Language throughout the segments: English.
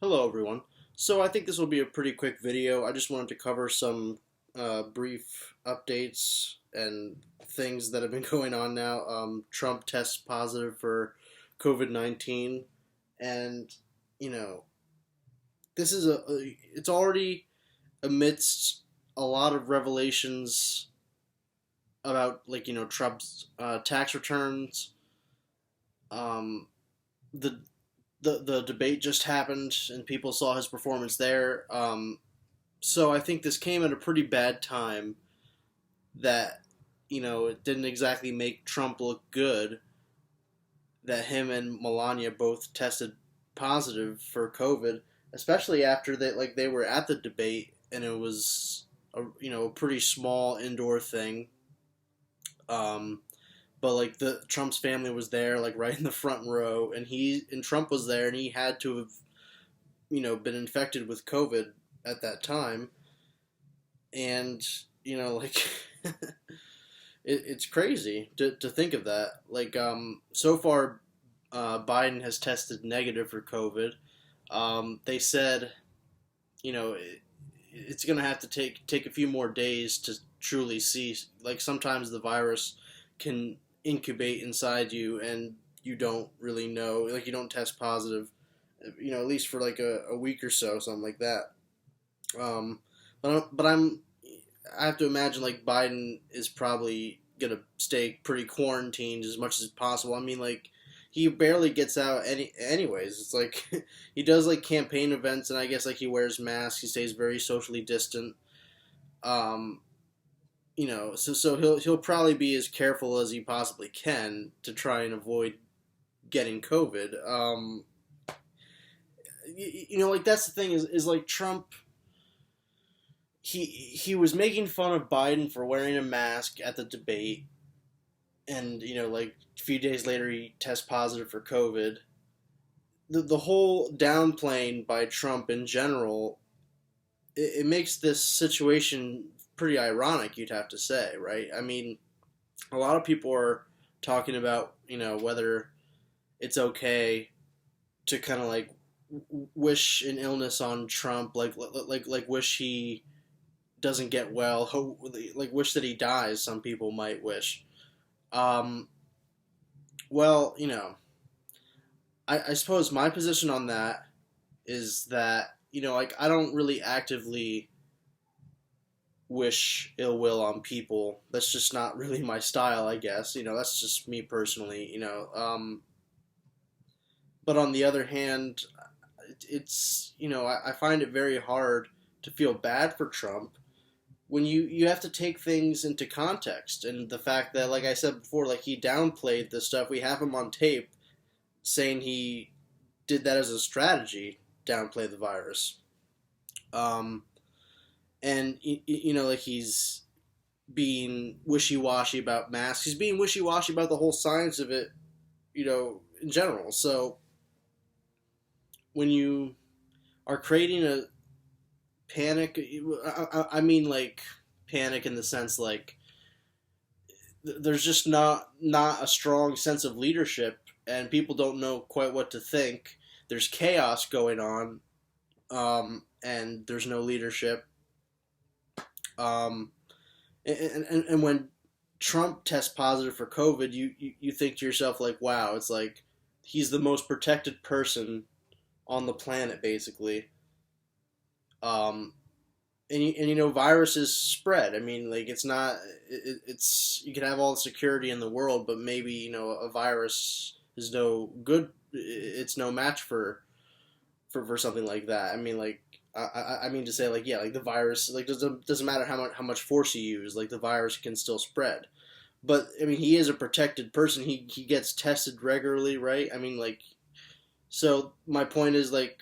Hello everyone. So I think this will be a pretty quick video. I just wanted to cover some brief updates and things that have been going on now. Trump tests positive for COVID-19, and you know this is it's already amidst a lot of revelations about Trump's tax returns. Um, the the debate just happened and people saw his performance there. So I think this came at a pretty bad time that, it didn't exactly make Trump look good that him and Melania both tested positive for COVID, especially after they were at the debate and it was a pretty small indoor thing. Um, but like the Trump's family was there, like right in the front row, and Trump was there, and he had to have been infected with COVID at that time, and like it's crazy to think of that. So far, Biden has tested negative for COVID. They said it's gonna have to take a few more days to truly see. Like sometimes the virus can incubate inside you and you don't really know, like you don't test positive, at least for like a week or so, something like that. um, but I have to imagine like Biden is probably gonna stay pretty quarantined as much as possible. I mean, like he barely gets out anyways. It's like he does like campaign events, and I guess like he wears masks. He stays very socially distant. Um, so he'll probably be as careful as he possibly can to try and avoid getting COVID. Like that's the thing is like Trump. He was making fun of Biden for wearing a mask at the debate, and like a few days later he tests positive for COVID. The whole downplaying by Trump in general, it makes this situation pretty ironic, you'd have to say, right? I mean, a lot of people are talking about whether it's okay to kind of like wish an illness on Trump, like wish he doesn't get well, like wish that he dies. Some people might wish. Um, well, I suppose my position on that is that like I don't really actively wish ill will on people. That's just not really my style, I guess. That's just me personally. But on the other hand, it's I find it very hard to feel bad for Trump when you have to take things into context, and the fact that, like I said before, like he downplayed the stuff. We have him on tape saying he did that as a strategy, downplay the virus. Um, and like he's being wishy-washy about masks. He's being wishy-washy about the whole science of it, in general. So when you are creating a panic, I mean like panic in the sense like there's just not a strong sense of leadership, and people don't know quite what to think. There's chaos going on, and there's no leadership. Um, and when Trump tests positive for COVID, you think to yourself like, wow, it's like he's the most protected person on the planet, basically. Um, and viruses spread. I mean, like it's not. It's you can have all the security in the world, but maybe a virus is no good. It's no match for something like that. I mean, like I mean to say like, yeah, like the virus, like doesn't matter how much force you use, like the virus can still spread. But I mean, he is a protected person. He gets tested regularly, right? I mean, like, so my point is like,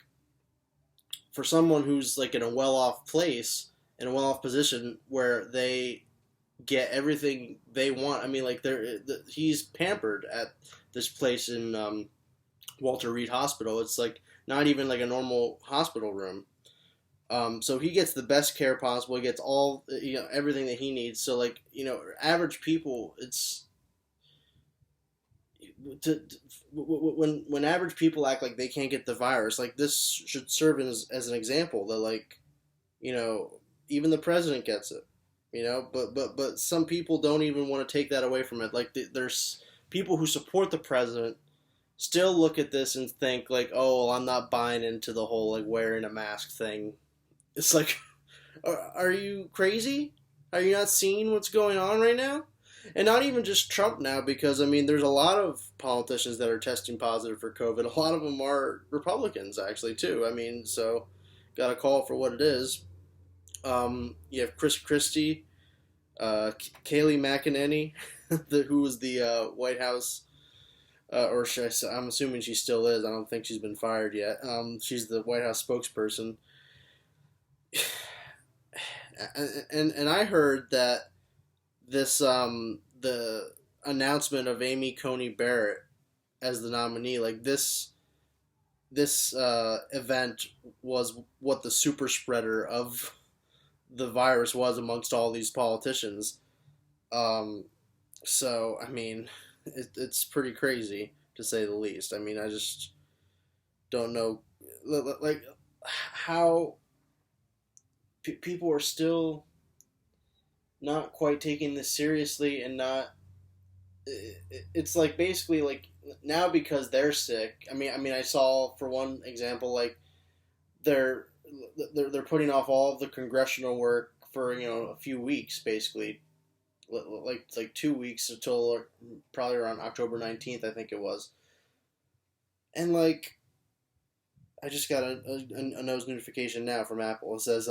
for someone who's like in a well-off place, in a well-off position where they get everything they want. I mean, like he's pampered at this place in Walter Reed Hospital. It's like not even like a normal hospital room. So he gets the best care possible. He gets all everything that he needs. So like average people, when average people act like they can't get the virus, like this should serve as an example that, like, you know, even the president gets it, but some people don't even want to take that away from it. Like there's people who support the president still look at this and think like, oh, well, I'm not buying into the whole like wearing a mask thing. It's like, are you crazy? Are you not seeing what's going on right now? And not even just Trump now, because I mean, there's a lot of politicians that are testing positive for COVID. A lot of them are Republicans, actually, too. I mean, so got to call for what it is. You have Chris Christie, Kayleigh McEnany, who was the White House, or I'm assuming she still is. I don't think she's been fired yet. She's the White House spokesperson. And I heard that this the announcement of Amy Coney Barrett as the nominee, like this event was what the super spreader of the virus was amongst all these politicians. So I mean, it's pretty crazy to say the least. I mean, I just don't know, like how people are still not quite taking this seriously and not. It's like basically like now because they're sick. I mean, I saw for one example like they're they're putting off all of the congressional work for a few weeks basically, like 2 weeks until probably around October 19th, I think it was. And like I just got a nose notification now from Apple. It says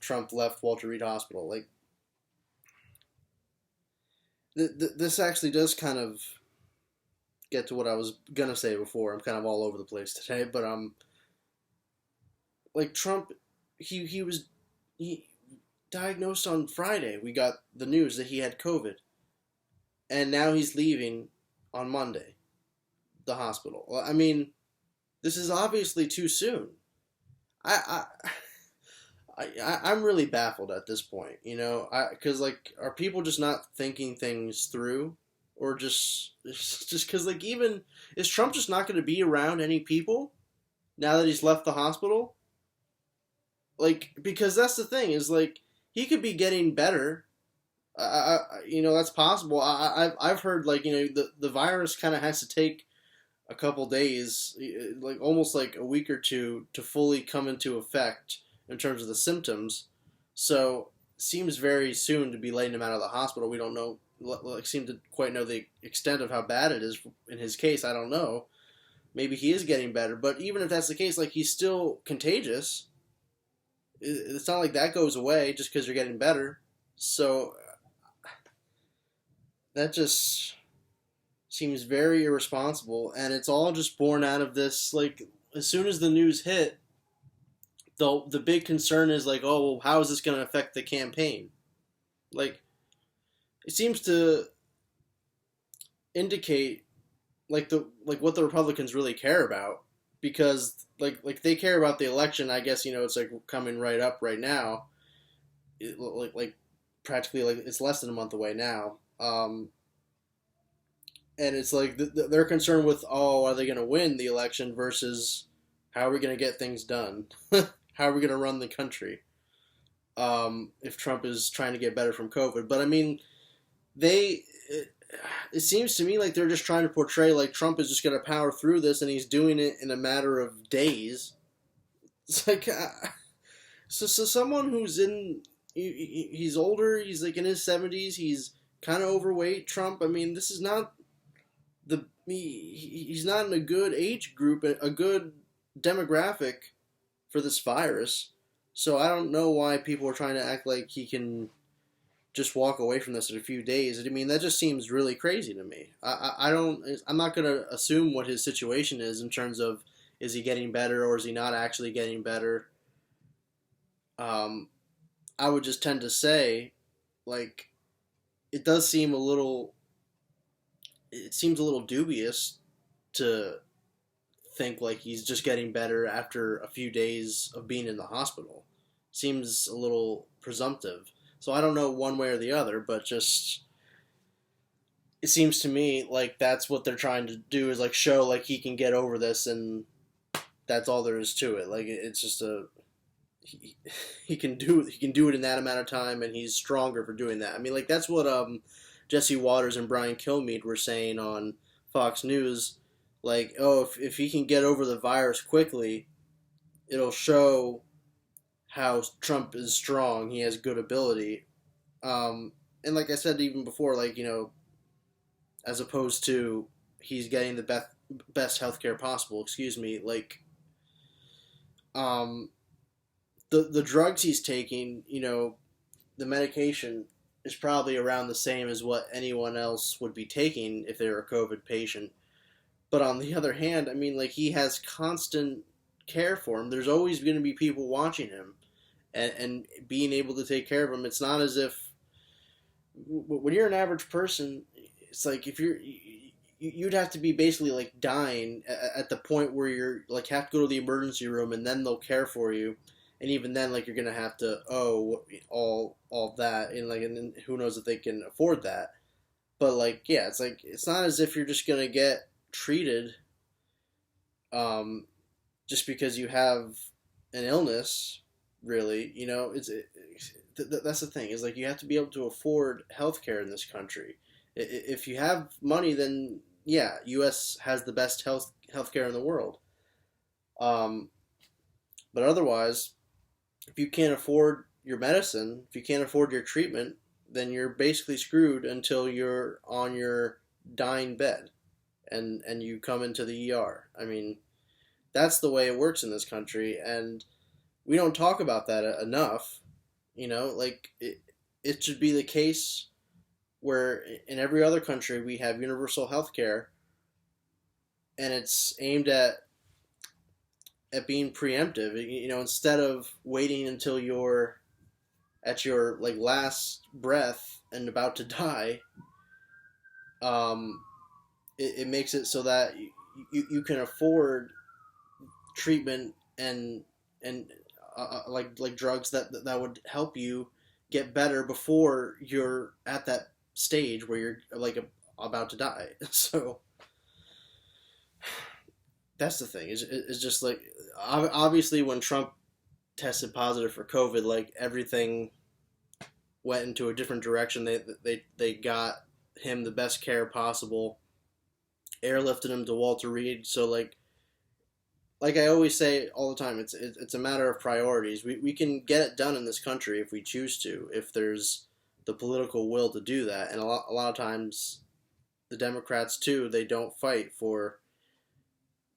Trump left Walter Reed Hospital. Like this actually does kind of get to what I was gonna say before. I'm kind of all over the place today, but like Trump, he diagnosed on Friday. We got the news that he had COVID, and now he's leaving on Monday, the hospital. Well, I mean, this is obviously too soon. I, I'm really baffled at this point, because like, are people just not thinking things through, or just because like even is Trump just not going to be around any people now that he's left the hospital? Like, because that's the thing is like he could be getting better. That's possible. I've heard like the virus kind of has to take a couple days, like almost like a week or two, to fully come into effect in terms of the symptoms. So it seems very soon to be letting him out of the hospital. We don't know, like, seem to quite know the extent of how bad it is in his case. I don't know. Maybe he is getting better, but even if that's the case, like he's still contagious. It's not like that goes away just because you're getting better. So that just seems very irresponsible, and it's all just born out of this. Like as soon as the news hit, the big concern is like, oh, well, how is this going to affect the campaign? Like it seems to indicate like what the Republicans really care about, because like they care about the election. I guess it's like coming right up right now. Like practically like it's less than a month away now. And it's like they're concerned with, oh, are they going to win the election versus how are we going to get things done? How are we going to run the country? If Trump is trying to get better from COVID. But I mean, it seems to me like they're just trying to portray like Trump is just going to power through this and he's doing it in a matter of days. It's like, so someone who's he's older, he's like in his 70s, he's kind of overweight, Trump. I mean, this is not he's not in a good age group, a good demographic for this virus. So I don't know why people are trying to act like he can just walk away from this in a few days. I mean, that just seems really crazy to me. I'm not going to assume what his situation is in terms of, is he getting better or is he not actually getting better? I would just tend to say, like, it seems a little dubious to think like he's just getting better after a few days of being in the hospital. Seems a little presumptive. So I don't know one way or the other, but just it seems to me like that's what they're trying to do, is like show like he can get over this, and that's all there is to it. Like it's just a he, he can do it in that amount of time, and he's stronger for doing that. I mean, like that's what Jesse Waters and Brian Kilmeade were saying on Fox News. Like, oh, if he can get over the virus quickly, it'll show how Trump is strong. He has good ability. And like I said even before, like, you know, as opposed to he's getting the best healthcare possible. Excuse me, like um, the drugs he's taking, you know, the medication is probably around the same as what anyone else would be taking if they were a COVID patient. But on the other hand, I mean, like he has constant care for him. There's always going to be people watching him, and being able to take care of him. It's not as if when you're an average person, it's like if you'd have to be basically like dying at the point where you're like have to go to the emergency room and then they'll care for you, and even then like you're gonna have to all that, and like, and then who knows if they can afford that. But like, yeah, it's like it's not as if you're just gonna get treated um just because you have an illness, really. You know, that's the thing, is like you have to be able to afford healthcare in this country. If you have money, then yeah, U.S. has the best healthcare in the world. Um, but otherwise, if you can't afford your medicine, if you can't afford your treatment, then you're basically screwed until you're on your dying bed, and you come into the ER. I mean, that's the way it works in this country, and we don't talk about that enough. You know, like it should be the case where in every other country we have universal health care, and it's aimed at being preemptive. You know, instead of waiting until you're at your like last breath and about to die, um, it makes it so that you can afford treatment and like drugs that would help you get better before you're at that stage where you're like about to die. So that's the thing. Is just like obviously when Trump tested positive for COVID, like everything went into a different direction. They got him the best care possible, airlifted him to Walter Reed. So like I always say all the time, it's a matter of priorities. We can get it done in this country if we choose to, if there's the political will to do that. And a lot of times the Democrats too, they don't fight for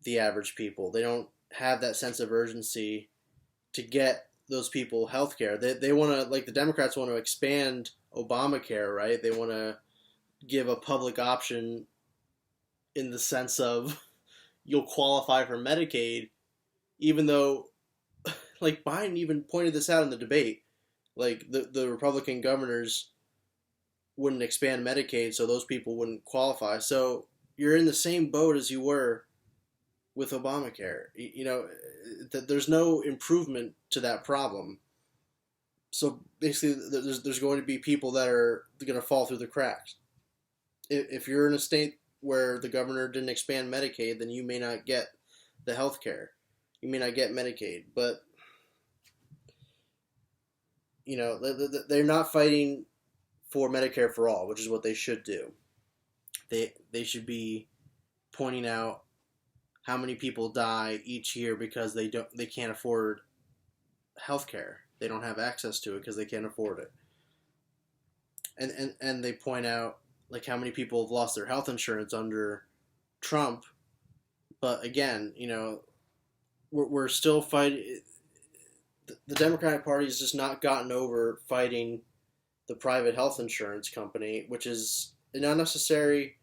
the average people. They don't have that sense of urgency to get those people health care. They want to, like the Democrats want to expand Obamacare, right? They want to give a public option in the sense of you'll qualify for Medicaid, even though like Biden even pointed this out in the debate. Like the Republican governors wouldn't expand Medicaid, so those people wouldn't qualify. So you're in the same boat as you were with Obamacare. You know, there's no improvement to that problem. So basically, there's going to be people that are going to fall through the cracks. If you're in a state where the governor didn't expand Medicaid, then you may not get the health care. You may not get Medicaid. But, you know, they're not fighting for Medicare for all, which is what they should do. They should be pointing out how many people die each year because they can't afford health care. They don't have access to it because they can't afford it. And they point out like how many people have lost their health insurance under Trump. But again, you know, we're still fighting. The Democratic Party has just not gotten over fighting the private health insurance company, which is an unnecessary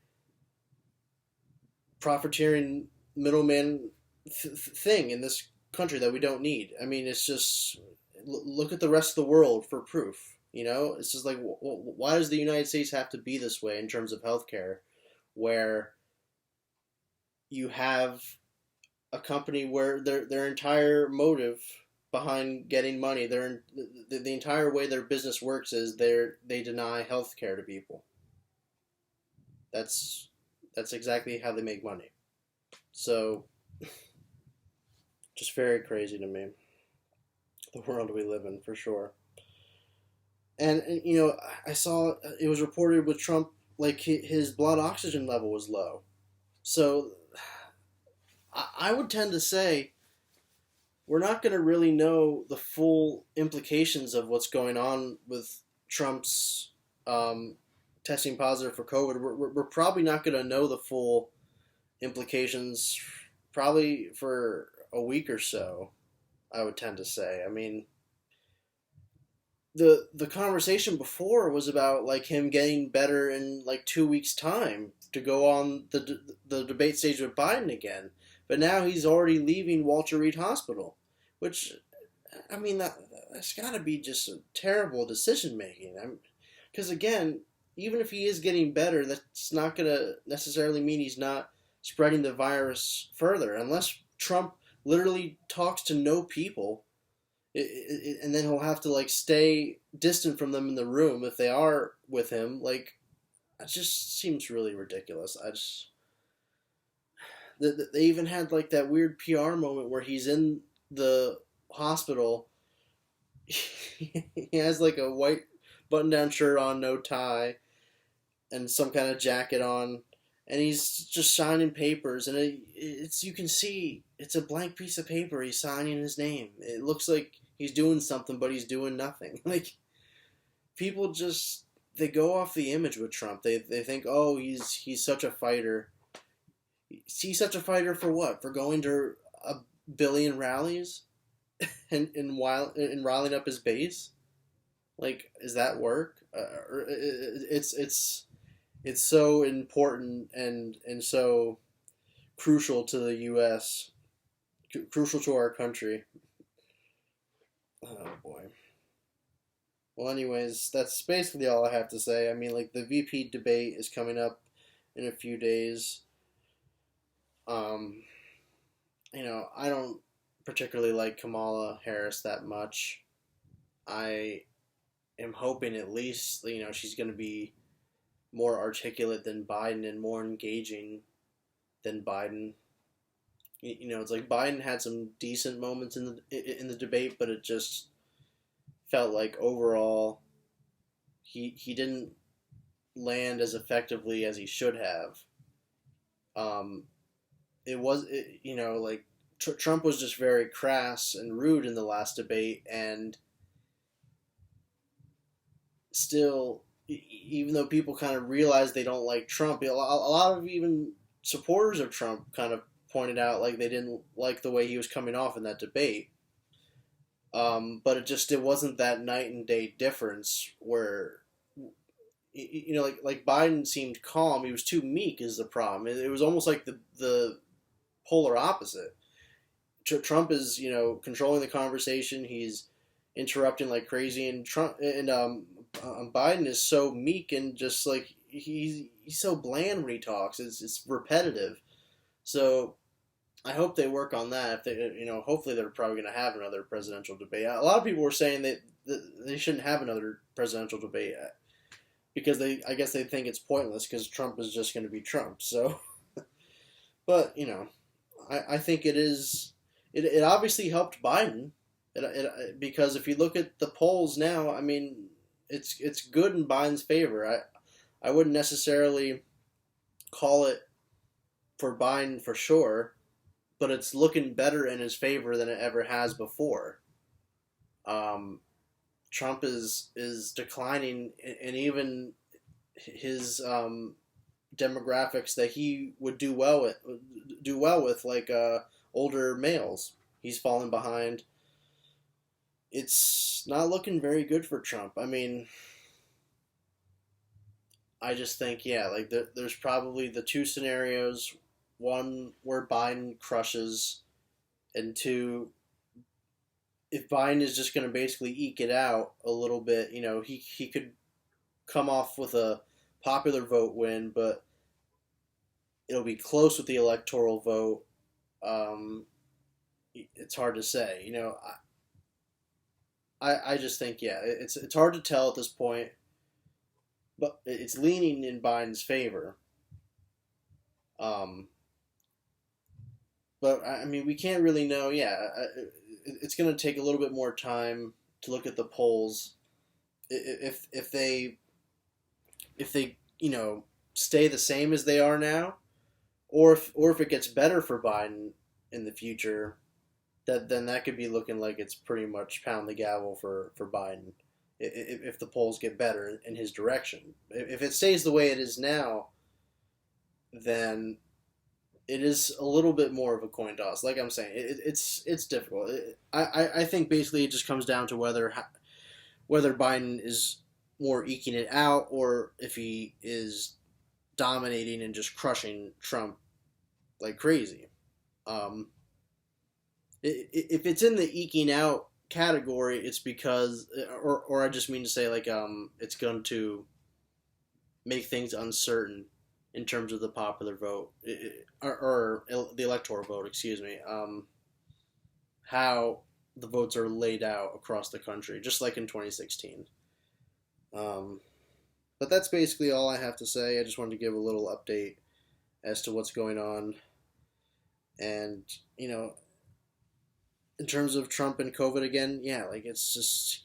profiteering middleman thing in this country that we don't need. I mean, it's just look at the rest of the world for proof. You know, it's just like, why does the United States have to be this way in terms of healthcare, where you have a company where their entire motive behind getting money, the entire way their business works is they deny healthcare to people. That's that's exactly how they make money. So, just very crazy to me, the world we live in for sure. And I saw it was reported with Trump, like his blood oxygen level was low. So I would tend to say we're not going to really know the full implications of what's going on with Trump's um, testing positive for COVID. We're probably not going to know the full implications probably for a week or so. I would tend to say. I mean, the conversation before was about like him getting better in like 2 weeks time to go on the debate stage with Biden again, but now he's already leaving Walter Reed Hospital, which I mean that's got to be just a terrible decision making. Because again, even if he is getting better, that's not going to necessarily mean he's not spreading the virus further, unless Trump literally talks to no people, and then he'll have to like stay distant from them in the room if they are with him. Like, it just seems really ridiculous. They even had like that weird PR moment where he's in the hospital. He has like a white button-down shirt on, no tie, and some kind of jacket on, and he's just signing papers, and it's you can see it's a blank piece of paper. He's signing his name. It looks like he's doing something, but he's doing nothing. Like, people just they go off the image with Trump. They think, oh, he's such a fighter. He's such a fighter for what? For going to a billion rallies and riling up his base. Like, is that work? It's so important and so crucial to the U.S., crucial to our country. Oh boy. Well, anyways, that's basically all I have to say. I mean, like, the VP debate is coming up in a few days. Um, I don't particularly like Kamala Harris that much. I am hoping at least, she's going to be more articulate than Biden and more engaging than Biden. It's like Biden had some decent moments in the debate, but it just felt like overall he didn't land as effectively as he should have. Um, like Trump was just very crass and rude in the last debate, and still, even though people kind of realize they don't like Trump, a lot of even supporters of Trump kind of pointed out like they didn't like the way he was coming off in that debate. But it wasn't that night and day difference where like Biden seemed calm. He was too meek is the problem. It was almost like the polar opposite. Trump is controlling the conversation. He's interrupting like crazy, and Biden is so meek and just like he's so bland when he talks. It's repetitive. So I hope they work on that. If they, hopefully they're probably going to have another presidential debate. A lot of people were saying that they shouldn't have another presidential debate because I guess they think it's pointless because Trump is just going to be Trump. So, but I think it is. It obviously helped Biden. Because if you look at the polls now, I mean, it's good in Biden's favor. I wouldn't necessarily call it for Biden for sure, but it's looking better in his favor than it ever has before. Trump is declining, and even his demographics that he would do well with, like older males, he's falling behind. It's not looking very good for Trump. I mean, I just think, yeah, like there's probably the two scenarios: one where Biden crushes, and two, if Biden is just going to basically eke it out a little bit, he could come off with a popular vote win, but it'll be close with the electoral vote. It's hard to say. I just think, yeah, it's hard to tell at this point, but it's leaning in Biden's favor. Um, but I mean, we can't really know. Yeah, it's going to take a little bit more time to look at the polls. If they stay the same as they are now, or if it gets better for Biden in the future, then that could be looking like it's pretty much pound the gavel for Biden. If the polls get better in his direction, if it stays the way it is now, then it is a little bit more of a coin toss. Like I'm saying, it's difficult. I think basically it just comes down to whether Biden is more eking it out, or if he is dominating and just crushing Trump like crazy. Um, if it's in the eking out category, it's because, or I just mean to say, like, it's going to make things uncertain in terms of the popular vote, or the electoral vote, excuse me. How the votes are laid out across the country, just like in 2016. Um, but that's basically all I have to say. I just wanted to give a little update as to what's going on. And, in terms of Trump and COVID again, yeah, like it's just,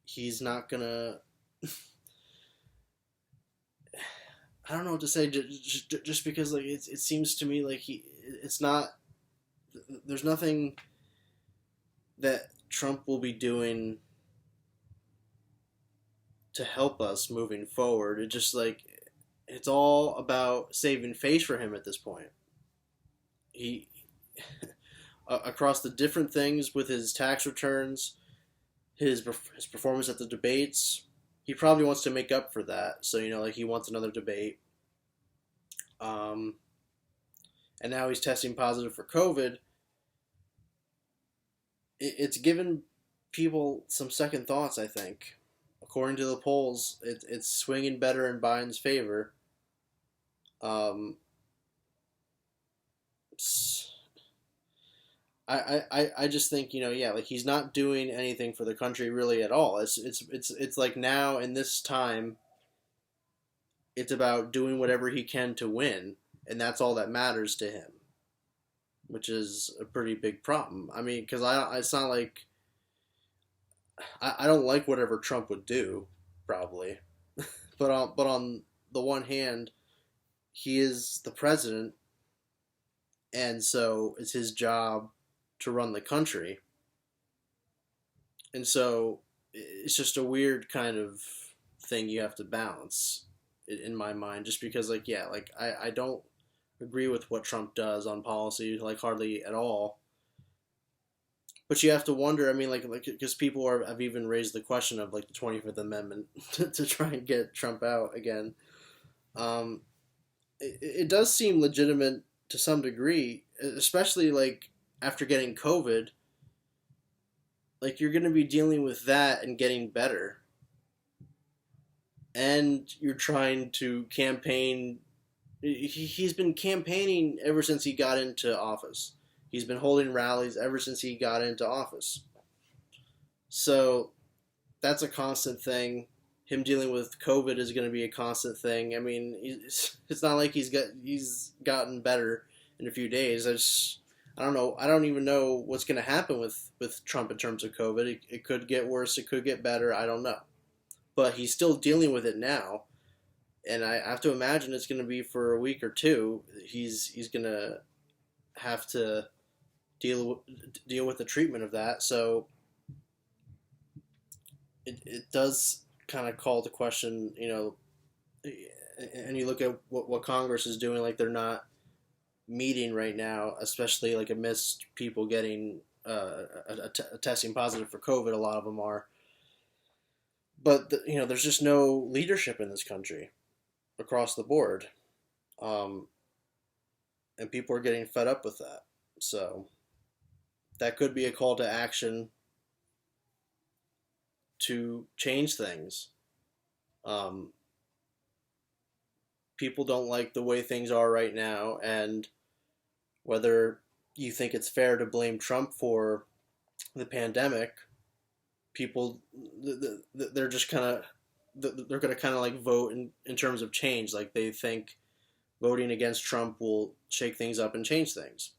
he's not gonna. I don't know what to say. Just because like it seems to me like it's not. There's nothing that Trump will be doing to help us moving forward. It just like it's all about saving face for him at this point. He across the different things with his tax returns, his performance at the debates, he probably wants to make up for that. So like he wants another debate. Um, and now he's testing positive for COVID. It's given people some second thoughts. I think, according to the polls, it's swinging better in Biden's favor. Um, I just think yeah, like he's not doing anything for the country really at all. It's like now in this time, it's about doing whatever he can to win, and that's all that matters to him, which is a pretty big problem. I mean, because it's not like I don't like whatever Trump would do, probably, but on the one hand, he is the president, and so it's his job to run the country. And so it's just a weird kind of thing you have to balance in my mind, just because like yeah, like I don't agree with what Trump does on policy, like hardly at all. But you have to wonder. I mean, like because people have even raised the question of like the 25th Amendment to try and get Trump out again. Um, it does seem legitimate to some degree, especially like after getting COVID. Like you're going to be dealing with that and getting better, and you're trying to campaign. He's been campaigning ever since he got into office. He's been holding rallies ever since he got into office. So that's a constant thing. Him dealing with COVID is going to be a constant thing. I mean, it's not like he's gotten better in a few days. I don't know. I don't even know what's going to happen with Trump in terms of COVID. It could get worse. It could get better. I don't know. But he's still dealing with it now, and I have to imagine it's going to be for a week or two. He's going to have to deal with the treatment of that. So it does kind of call to question, and you look at what Congress is doing, like they're not meeting right now, especially like amidst people getting testing positive for COVID. A lot of them are, but there's just no leadership in this country across the board, and people are getting fed up with that. So that could be a call to action to change things. Um, People don't like the way things are right now, and whether you think it's fair to blame Trump for the pandemic, people they're just kind of they're going to kind of like vote in terms of change. Like they think voting against Trump will shake things up and change things.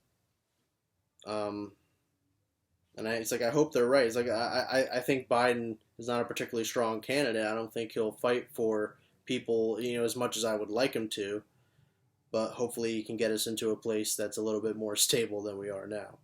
It's like I hope they're right. It's like I think Biden is not a particularly strong candidate. I don't think he'll fight for people, as much as I would like him to. But hopefully he can get us into a place that's a little bit more stable than we are now.